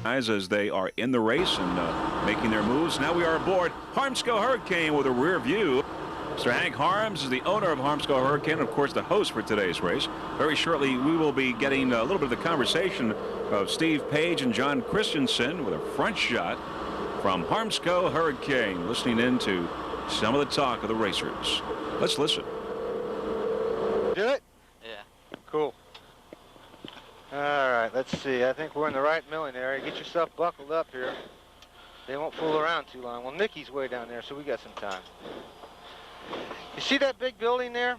as they are in the race and making their moves. Now we are aboard Harmsco Hurricane with a rear view. Mr. Hank Harms is the owner of Harmsco Hurricane, and of course the host for today's race. Very shortly we will be getting a little bit of the conversation of Steve Page and John Christensen with a front shot from Harmsco Hurricane, listening into some of the talk of the racers. Let's listen. Do it? Yeah. Cool. All right, let's see. I think we're in the right milling area. Get yourself buckled up here. They won't fool around too long. Well, Mickey's way down there, so we got some time. You see that big building there?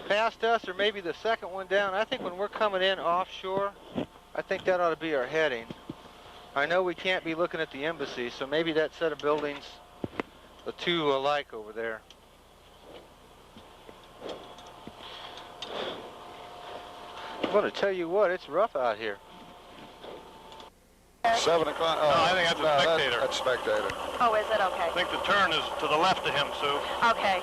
Past us, or maybe the second one down? I think when we're coming in offshore, I think that ought to be our heading. I know we can't be looking at the embassy, so maybe that set of buildings, the two alike over there. I'm going to tell you what, it's rough out here. 7 o'clock. No, I think that's a spectator. That's spectator. Oh, is it? Okay. I think the turn is to the left of him, Sue. Okay.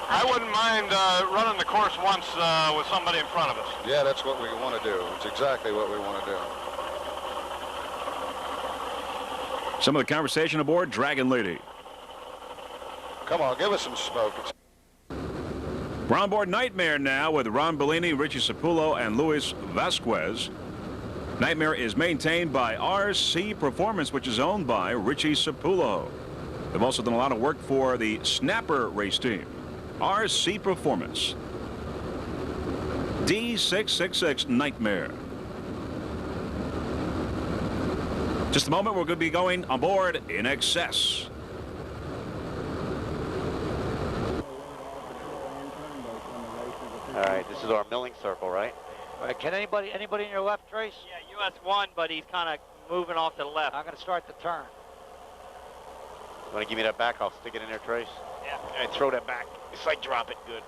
I wouldn't mind running the course once with somebody in front of us. Yeah, that's what we want to do. It's exactly what we want to do. Some of the conversation aboard Dragon Lady. Come on, give us some smoke. We're on board Nightmare now with Ron Bellini, Richie Sapullo, and Luis Vasquez. Nightmare is maintained by RC Performance, which is owned by Richie Sapullo. They've also done a lot of work for the Snapper race team. RC Performance. D666 Nightmare. Just a moment, we're going to be going aboard In Excess. All right, this is our milling circle, right? All right, can anybody in your left, Trace? Yeah, US 1, but he's kind of moving off to the left. I'm going to start the turn. You want to give me that back? I'll stick it in there, Trace. Yeah. All right, throw that back. It's like drop it. Good.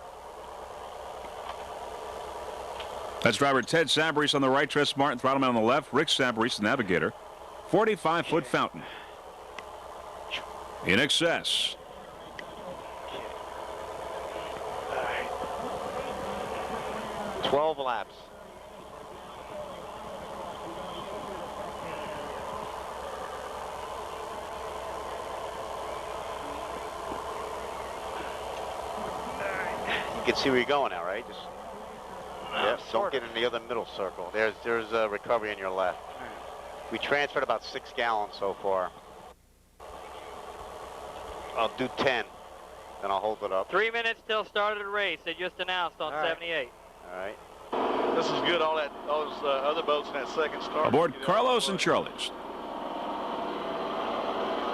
That's driver Ted Sabarese on the right, Tress Martin, Throttleman on the left, Rick Sabarese, the navigator. 45-foot fountain. In Excess. All right. 12 laps. You can see where you're going now, right? Just don't get in the other middle circle. There's a recovery in your left. We transferred about 6 gallons so far. I'll do 10, then I'll hold it up. 3 minutes till start of the race. They just announced on 78. All right. This is good. All those other boats in that second start. Aboard Carlos and Charlie's.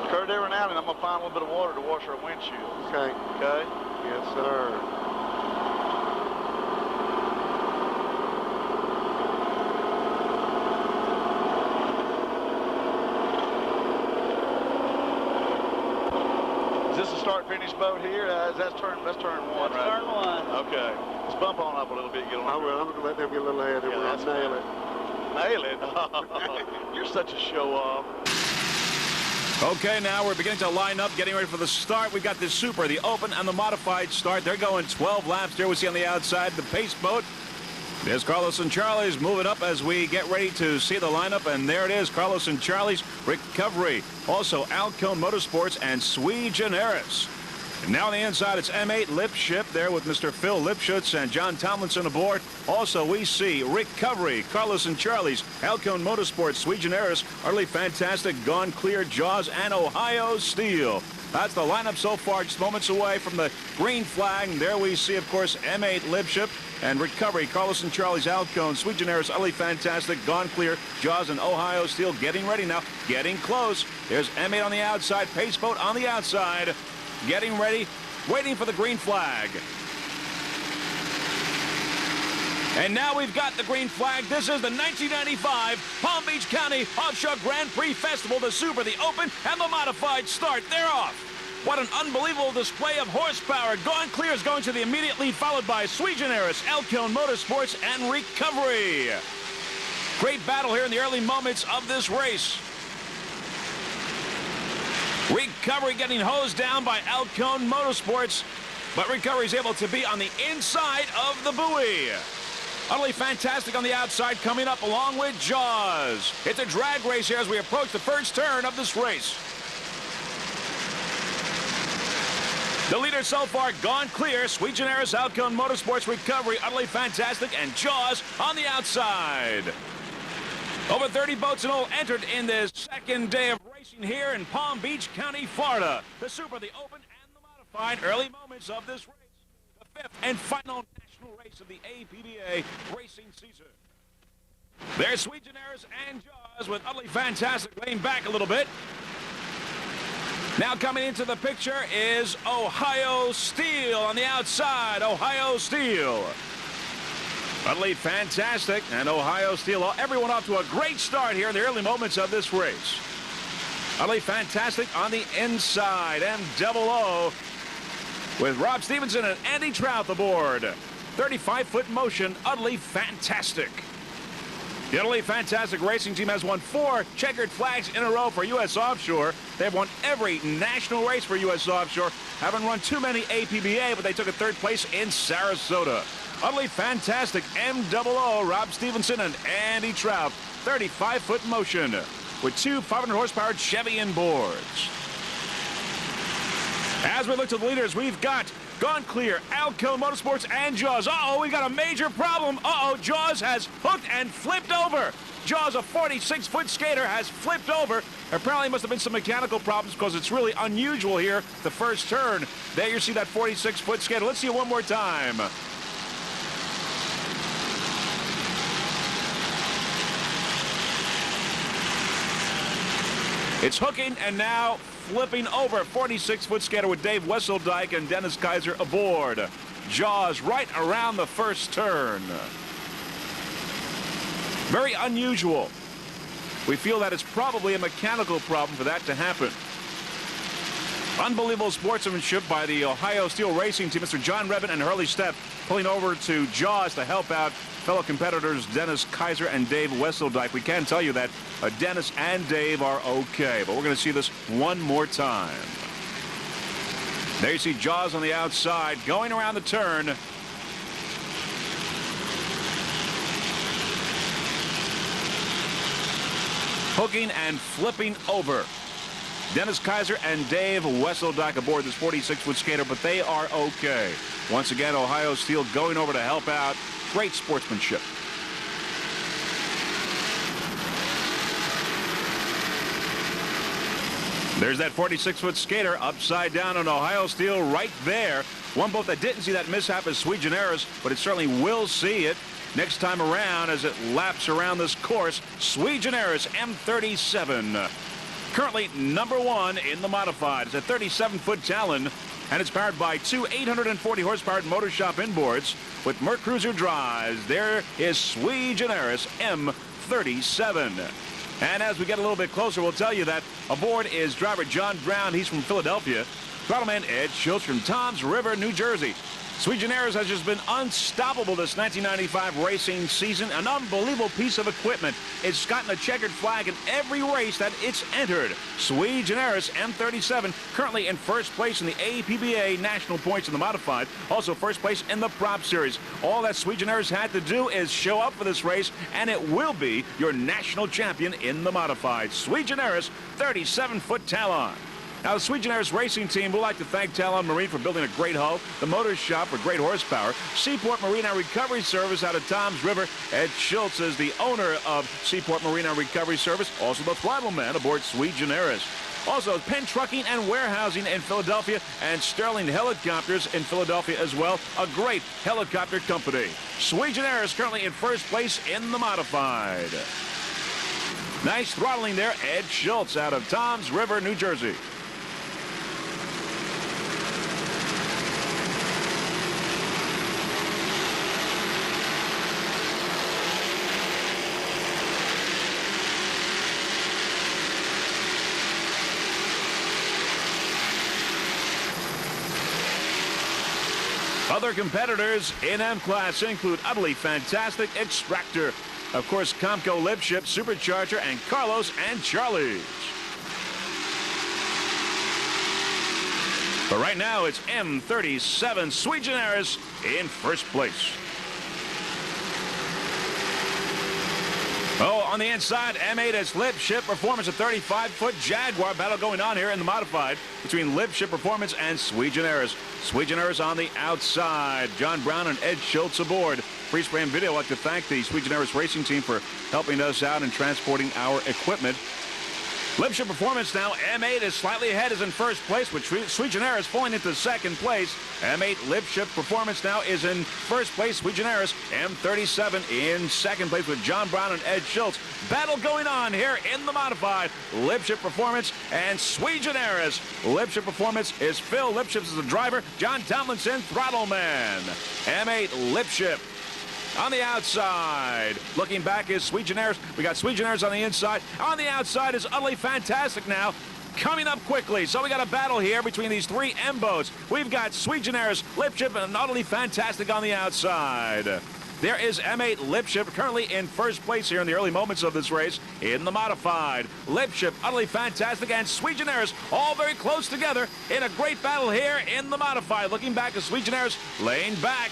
Kurt, every now and then I'm going to find a little bit of water to wash our windshield. Okay. Okay? Yes, sir. Is this a start-finish boat here? That's turn 1, right? Turn 1. Okay. Let's bump on up a little bit. Get on. I will. I'm going to let them get a little ahead. Yeah, We're that's going to nail it. Nail it. You're such a show-off. Okay, now we're beginning to line up, getting ready for the start. We've got the Super, the Open, and the Modified start. They're going 12 laps. There we see on the outside the pace boat. There's Carlos and Charlie's moving up as we get ready to see the lineup. And there it is, Carlos and Charlie's Recovery. Also, Alcone Motorsports and Sui Generis. And now on the inside, it's M8 Lipship there with Mr. Phil Lipschutz and John Tomlinson aboard. Also, we see Recovery, Carlos and Charlie's, Alcone Motorsports, Sui Generis, Utterly Fantastic, Gone Clear, Jaws, and Ohio Steel. That's the lineup so far, just moments away from the green flag. And there we see, of course, M8 Lipship and Recovery, Carlos and Charlie's, Alcone, Sui Generis, Utterly Fantastic, Gone Clear, Jaws, and Ohio Steel getting ready now, getting close. There's M8 on the outside, Pace Boat on the outside, getting ready, waiting for the green flag. And now we've got the green flag. This is the 1995 Palm Beach County Offshore Grand Prix Festival, the Super, the Open, and the Modified start. They're off. What an unbelievable display of horsepower. Gone Clear is going to the immediate lead, followed by Sui Generis, Alcone Motorsports, and Recovery. Great battle here in the early moments of this race. Recovery getting hosed down by Alcone Motorsports, but Recovery is able to be on the inside of the buoy. Utterly Fantastic on the outside coming up along with Jaws. It's a drag race here as we approach the first turn of this race. The leaders so far gone clear. Sui Generis, Alcone Motorsports Recovery, Utterly Fantastic, and Jaws on the outside. Over 30 boats in all entered in this second day of racing here in Palm Beach County, Florida. The Super, the Open, and the Modified. Early moments of this race. The fifth and final national race of the APBA racing season. There's Sui Generis and Jaws with Utterly Fantastic laying back a little bit. Now coming into the picture is Ohio Steel on the outside. Ohio Steel. Utterly Fantastic and Ohio Steel. Everyone off to a great start here in the early moments of this race. Utterly Fantastic on the inside. M00 with Rob Stevenson and Andy Trout aboard. 35-foot motion. Utterly Fantastic. The Utterly Fantastic racing team has won 4 checkered flags in a row for U.S. Offshore. They've won every national race for U.S. Offshore. Haven't run too many APBA, but they took a 3rd place in Sarasota. Utterly Fantastic, M00, Rob Stevenson and Andy Trout. 35-foot motion with 2 500-horsepower Chevy inboards. As we look to the leaders, we've got gone clear, Alcone Motorsports and Jaws. Uh-oh, we got a major problem. Uh-oh, Jaws has hooked and flipped over. Jaws, a 46-foot skater, has flipped over. Apparently must have been some mechanical problems because it's really unusual here, the first turn. There you see that 46-foot skater. Let's see it one more time. It's hooking and now flipping over. 46-foot skater with Dave Wesseldike and Dennis Kaiser aboard. Jaws right around the first turn. Very unusual. We feel that it's probably a mechanical problem for that to happen. Unbelievable sportsmanship by the Ohio Steel Racing Team. Mr. John Revin and Hurley Stepp pulling over to Jaws to help out fellow competitors Dennis Kaiser and Dave Wesseldike. We can tell you that Dennis and Dave are okay, but we're going to see this one more time. There you see Jaws on the outside going around the turn. Hooking and flipping over. Dennis Kaiser and Dave Wesseldike aboard this 46-foot skater, but they are okay. Once again, Ohio Steel going over to help out. Great sportsmanship. There's that 46-foot skater upside down on Ohio Steel right there. One boat that didn't see that mishap is Sui Generis, but it certainly will see it next time around as it laps around this course. Sui Generis M37. Currently #1 in the modified. It's a 37-foot Talon, and it's powered by 2 840-horsepower motor shop inboards with Merc Cruiser drives. There is Sui Generis M37. And as we get a little bit closer, we'll tell you that aboard is driver John Brown. He's from Philadelphia. Throttleman Ed Schultz from Toms River, New Jersey. Sui Generis has just been unstoppable this 1995 racing season. An unbelievable piece of equipment. It's gotten a checkered flag in every race that it's entered. Sui Generis M37 currently in first place in the APBA national points in the modified. Also first place in the prop series. All that Sui Generis had to do is show up for this race, and it will be your national champion in the modified. Sui Generis 37-foot Talon. Now, the Sui Generis Racing Team would like to thank Talon Marine for building a great hull, the Motor Shop for great horsepower, Seaport Marine and Recovery Service out of Toms River. Ed Schultz is the owner of Seaport Marine and Recovery Service, also the throttleman aboard Sui Generis. Also, Penn Trucking and Warehousing in Philadelphia and Sterling Helicopters in Philadelphia as well, a great helicopter company. Sui Generis currently in first place in the modified. Nice throttling there, Ed Schultz out of Toms River, New Jersey. Other competitors in M-Class include Utterly Fantastic, Extractor, of course, Comco Lipship, Supercharger, and Carlos and Charlie's. But right now, it's M37 Sui Generis in first place. On the inside, M8 is Lip Ship Performance, a 35-foot Jaguar. Battle going on here in the modified between Lip Ship Performance and Sui Generis. Sui Generis on the outside. John Brown and Ed Schultz aboard. Pre-spray and video. I'd like to thank the Sui Generis racing team for helping us out and transporting our equipment. Lip Ship Performance now, M8 is slightly ahead, is in first place, with Sui Generis falling into second place. M8 Lip Ship Performance now is in first place. Sui Generis, M37 in second place with John Brown and Ed Schultz. Battle going on here in the modified. Lip Ship Performance and Sui Generis. Lip Ship Performance is Phil Lipship as the driver. John Tomlinson, throttle man. M8 Lip Ship. On the outside, looking back is Sui Generis. We got Sui Generis on the inside. On the outside is Utterly Fantastic now, coming up quickly. So we got a battle here between these three M boats. We've got Sui Generis, Lip Ship, and Utterly Fantastic on the outside. There is M8 Lip Ship currently in first place here in the early moments of this race in the modified. Lip Ship, Utterly Fantastic, and Sui Generis all very close together in a great battle here in the modified. Looking back is Sui Generis laying back.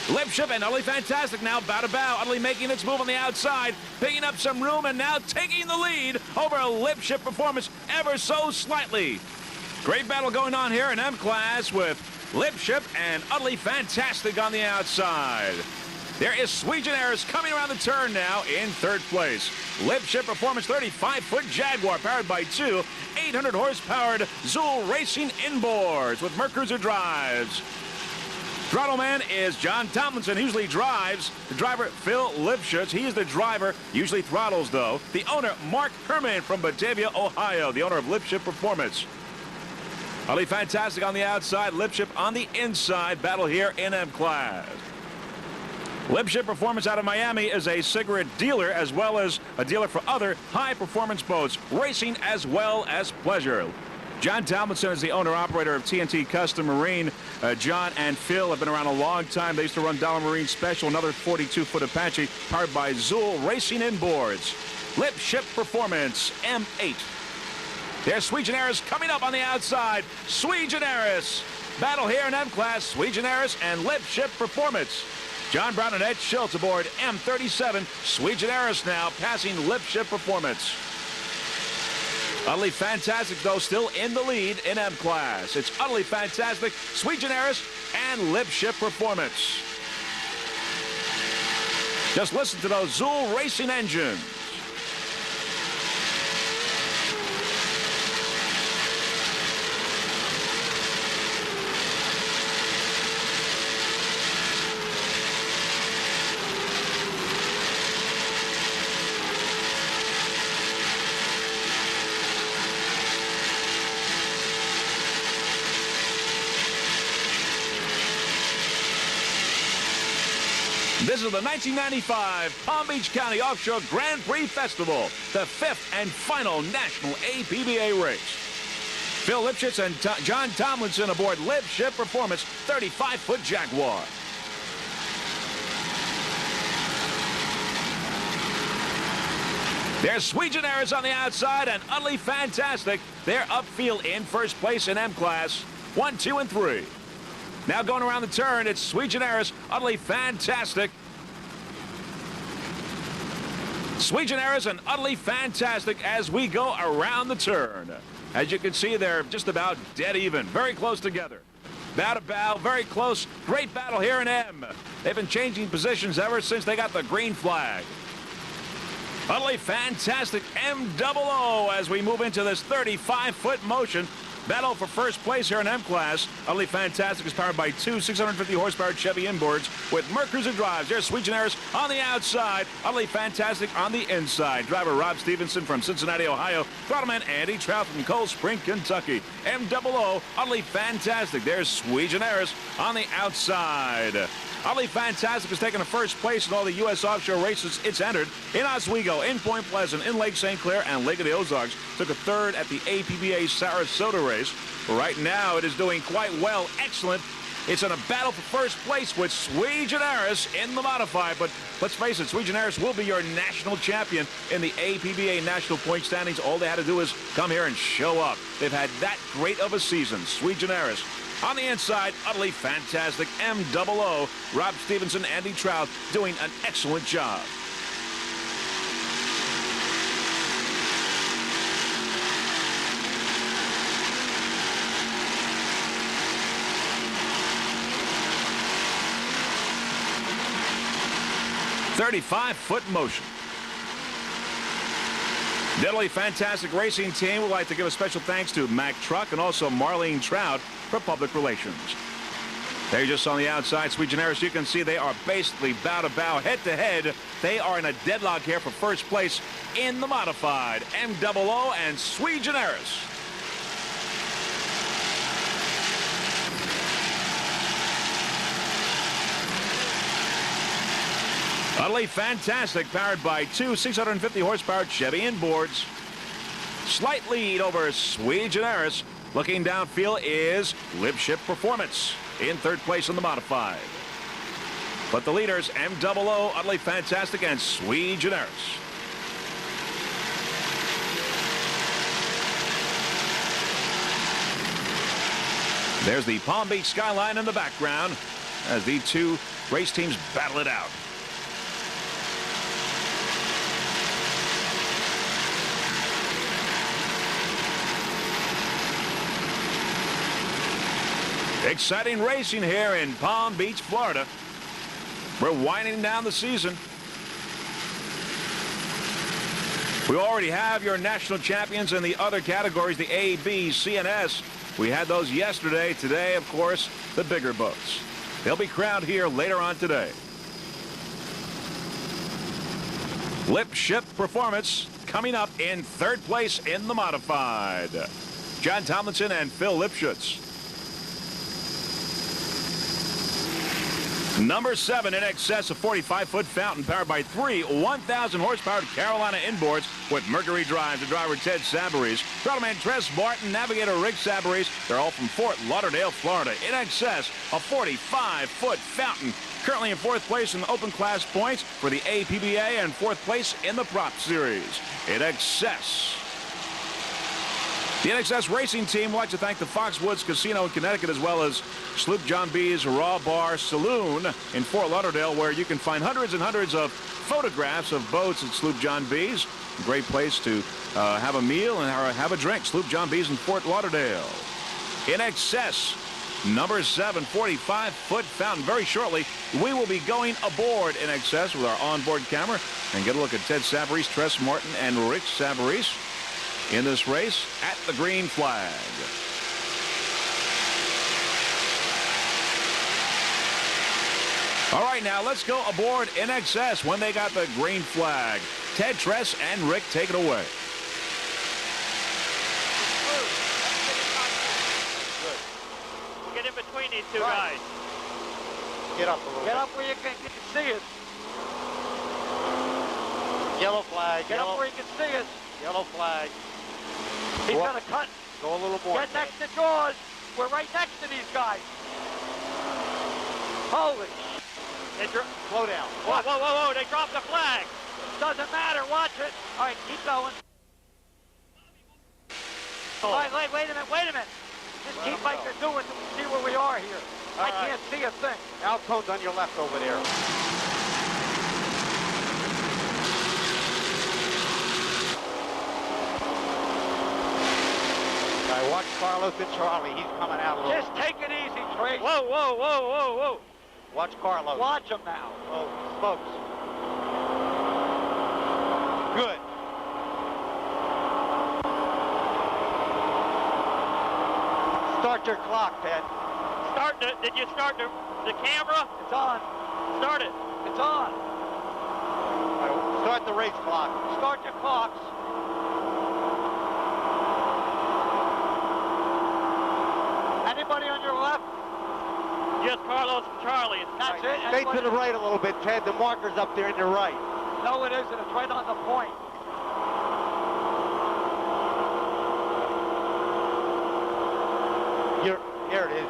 Lip Ship and Utterly Fantastic now bow to bow. Utterly making its move on the outside, picking up some room, and now taking the lead over a Lip Ship Performance ever so slightly. Great battle going on here in M-Class with Lip Ship and Utterly Fantastic on the outside. There is Sui Generis coming around the turn now in third place. Lip Ship Performance 35-foot Jaguar powered by two 800-horse-powered Zool Racing inboards with Mercruiser drives. Throttle man is John Tomlinson. He usually drives. The driver, Phil Lipshitz. He is the driver. Usually throttles, though. The owner, Mark Herman from Batavia, Ohio. The owner of Lip Ship Performance. Utterly Fantastic on the outside. Lip Ship on the inside. Battle here in M-Class. Lip Ship Performance out of Miami is a cigarette dealer as well as a dealer for other high-performance boats, racing as well as pleasure. John Tomlinson is the owner-operator of TNT Custom Marine. John and Phil have been around a long time. They used to run Dollar Marine Special, another 42-foot Apache, powered by Zool Racing Inboards. Lip Ship Performance, M8. There's Sui Generis coming up on the outside. Sui Generis. Battle here in M-Class, Sui Generis and Lip Ship Performance. John Brown and Ed Schultz aboard M37. Sui Generis now passing Lip Ship Performance. Utterly Fantastic, though, still in the lead in M-Class. It's Utterly Fantastic, Sui Generis, and Lip Ship Performance. Just listen to those Zool Racing engines. This is the 1995 Palm Beach County Offshore Grand Prix Festival, the fifth and final national APBA race. Phil Lipshitz and John Tomlinson aboard Lip Ship Performance 35-foot Jaguar. There's Sui Generis on the outside and Utterly Fantastic. They're upfield in first place in M-Class, 1, 2, and 3. Now going around the turn, it's Sui Generis, Utterly Fantastic. Sui Generis and Utterly Fantastic as we go around the turn. As you can see, they're just about dead even, very close together. Bow to bow, very close. Great battle here in M. They've been changing positions ever since they got the green flag. Utterly Fantastic M00 as we move into this 35-foot motion. Battle for first place here in M-Class. Utterly Fantastic is powered by two 650-horsepower Chevy inboards with Mercruiser drives. There's Sui Generis on the outside. Utterly Fantastic on the inside. Driver Rob Stevenson from Cincinnati, Ohio. Throttleman Andy Trout from Cold Spring, Kentucky. M00, Utterly Fantastic. There's Sui Generis on the outside. Utterly Fantastic has taken a first place in all the U.S. offshore races it's entered. In Oswego, in Point Pleasant, in Lake St. Clair, and Lake of the Ozarks. Took a third at the APBA Sarasota race. Right now, it is doing quite well. Excellent. It's in a battle for first place with Sui Generis in the modified. But let's face it, Sui Generis will be your national champion in the APBA national point standings. All they had to do is come here and show up. They've had that great of a season. Sui Generis. On the inside, Utterly Fantastic M00. Rob Stevenson, Andy Trout doing an excellent job. 35-foot motion. Deadly Fantastic Racing Team would like to give a special thanks to Mack Truck and also Marlene Trout for public relations. There, just on the outside, Sui Generis, you can see they are basically bow to bow, head to head. They are in a deadlock here for first place in the modified. MOO and Sui Generis. Utterly Fantastic, powered by two 650 horsepower Chevy inboards. Slight lead over Sui Generis. Looking downfield is Lipship Performance in third place in the modified. But the leaders, MOO, Utterly Fantastic, and Sui Generis. There's the Palm Beach skyline in the background as the two race teams battle it out. Exciting racing here in Palm Beach, Florida. We're winding down the season. We already have your national champions in the other categories, the A, B, C, and S. We had those yesterday. Today, of course, the bigger boats. They'll be crowned here later on today. Lipship Performance coming up in third place in the modified. John Tomlinson and Phil Lipschutz. Number 7 in excess of 45-foot fountain powered by three 1,000 horsepower Carolina inboards with Mercury drive. The driver Ted Sabaris, throttle Tress Martin, navigator Rick Sabaris. They're all from Fort Lauderdale, Florida. In excess of 45-foot fountain. Currently in fourth place in the open class points for the APBA and fourth place in the prop series. In excess. The NXS Racing Team would like to thank the Foxwoods Casino in Connecticut as well as Sloop John B's Raw Bar Saloon in Fort Lauderdale, where you can find hundreds and hundreds of photographs of boats at Sloop John B's. A great place to have a meal and have a drink. Sloop John B's in Fort Lauderdale. In excess, number 7, 45-foot fountain. Very shortly, we will be going aboard in excess with our onboard camera and get a look at Ted Sabaris, Tress Martin, and Rick Sabaris in this race at the green flag. All right, now let's go aboard NXS when they got the green flag. Ted, Tress, and Rick, take it away. We'll get in between these two guys. Get up a little bit. Get up where you can see us. Yellow flag. Get up where you can see us. Yellow flag. He's gonna cut. Go a little more. Get next to Jaws. We're right next to these guys. Holy. Slow down. Whoa, whoa, whoa, whoa, they dropped the flag. Doesn't matter. Watch it. All right, keep going. All right, wait a minute. Just keep like you're doing to see where we are here. I can't see a thing. Altone's on your left over there. All right, watch Carlos and Charlie. He's coming out a little. Just take it easy, Trace. Whoa, whoa, whoa, whoa, whoa. Watch Carlos. Watch him now. Oh, smokes. Good. Start your clock, Ted. Did you start the camera? It's on. Start it. It's on. All right, start the race clock. Start your clocks. Anybody on your left? Just Carlos and Charlie. That's it. Stay to the right a little bit, Ted. The marker's up there in your right. No, it isn't. It's right on the point. Here it is.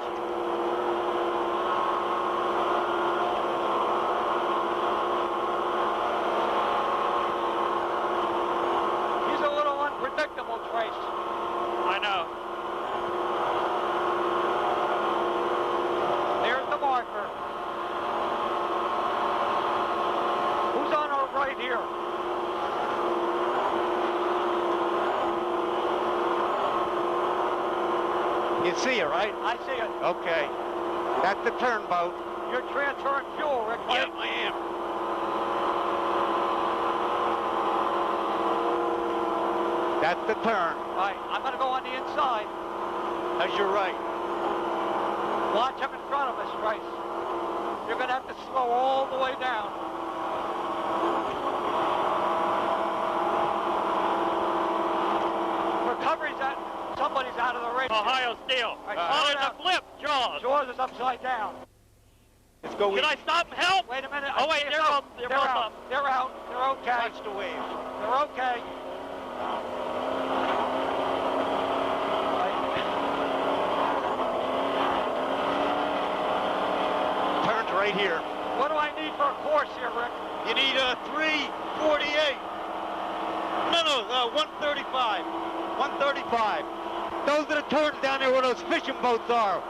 He's a little unpredictable, Trace. I know. There's the marker. Who's on our right here? You see it, right? I see it. Okay. That's the turnboat. You're transferring fuel, Rick. Yep, I am. That's the turn. All right, I'm going to go on the inside. How's your right? Watch him in front of us, Bryce. You're going to have to slow all the way down. Recovery's at, somebody's out of the race. Ohio Steel. Right, Oh, there's a flip. Jaws. Jaws is upside down. Let's go. Should I stop and help? Wait a minute. Oh, wait, they're both out. up. They're out. They're okay. Watch the wave. They're okay. Turns right here. What do I need for a course here, Rick? You need a 348. No, 135. 135. Those are the turns down there where those fishing boats are.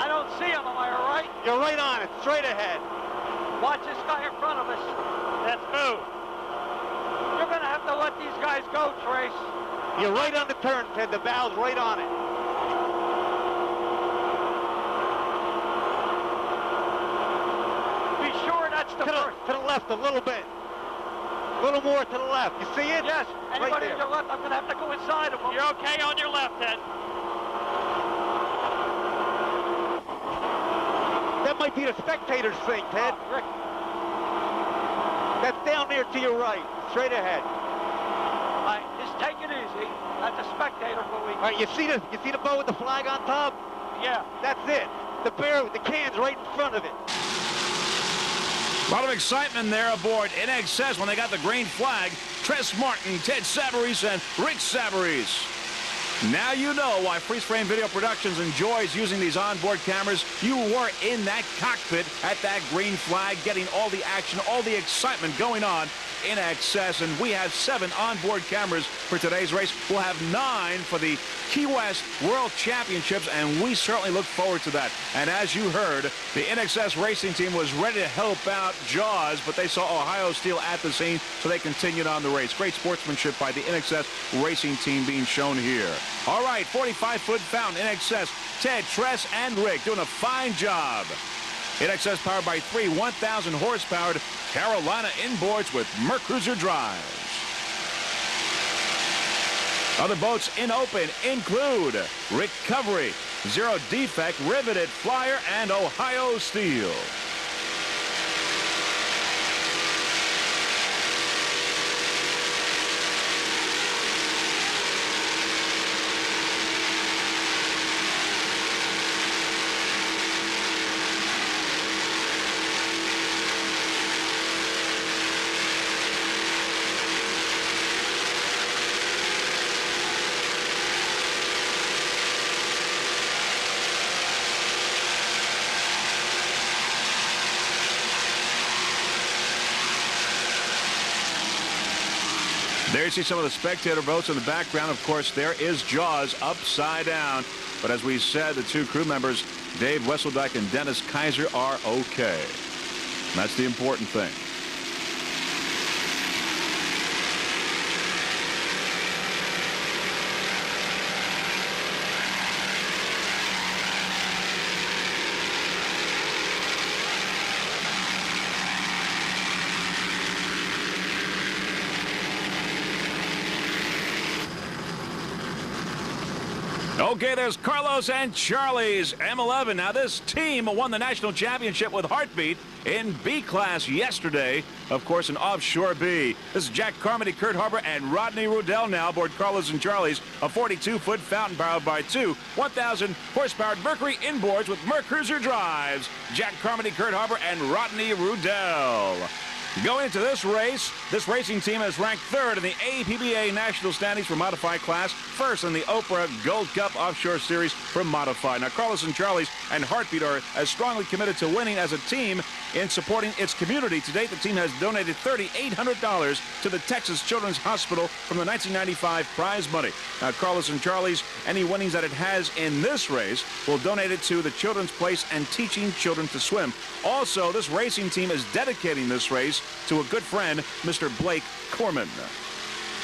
I don't see him, am I all right? You're right on it, straight ahead. Watch this guy in front of us. Let's move. You're going to have to let these guys go, Trace. You're right on the turn, Ted. The bow's right on it. Be sure that's the first. To the left a little bit. A little more to the left. You see it? Yes. Anybody right to there. your left, I'm going to have to go inside of them. You're okay on your left, Ted. That might be the spectators thing, Ted. Rick. That's down there to your right, straight ahead. All right, just take it easy. That's a spectator buoy. All right, you see the boat with the flag on top? Yeah. That's it. The bear with the can's right in front of it. A lot of excitement there aboard In Excess when they got the green flag. Tress Martin, Ted Savarese, and Rick Savarese. Now you know why Freeze Frame Video Productions enjoys using these onboard cameras. You were in that cockpit at that green flag, getting all the action, all the excitement going on In Excess. And we have 7 onboard cameras for today's race. We'll have 9 for the Key West World Championships, and we certainly look forward to that. And as you heard, the In Excess racing team was ready to help out Jaws, but they saw Ohio Steel at the scene, so they continued on the race. Great sportsmanship by the In Excess racing team being shown here. All right, 45-foot fountain, In Excess, Ted, Tress, and Rick doing a fine job. In Excess powered by 3 1,000 horsepowered Carolina inboards with Mercruiser drives. Other boats in open include Recovery, Zero Defect, Riveted Flyer, and Ohio Steel. There you see some of the spectator boats in the background. Of course, there is Jaws upside down. But as we said, the 2 crew members, Dave Wesseldike and Dennis Kaiser, are okay. And that's the important thing. Okay, there's Carlos and Charlie's M11. Now, this team won the national championship with Heartbeat in B class yesterday, of course, in Offshore B. This is Jack Carmody, Kurt Harbor, and Rodney Rudell now aboard Carlos and Charlie's, a 42-foot fountain powered by 2 1,000 horsepowered Mercury inboards with Mercruiser drives. Jack Carmody, Kurt Harbor, and Rodney Rudell. Going into this race, this racing team is ranked 3rd in the APBA national standings for modified class, 1st in the Oprah Gold Cup Offshore Series for modified. Now, Carlos and Charlie's and Heartbeat are as strongly committed to winning as a team in supporting its community. To date, the team has donated $3,800 to the Texas Children's Hospital from the 1995 prize money. Now, Carlos and Charlie's, any winnings that it has in this race will donate it to the Children's Place and teaching children to swim. Also, this racing team is dedicating this race to a good friend, Mr. Blake Corman.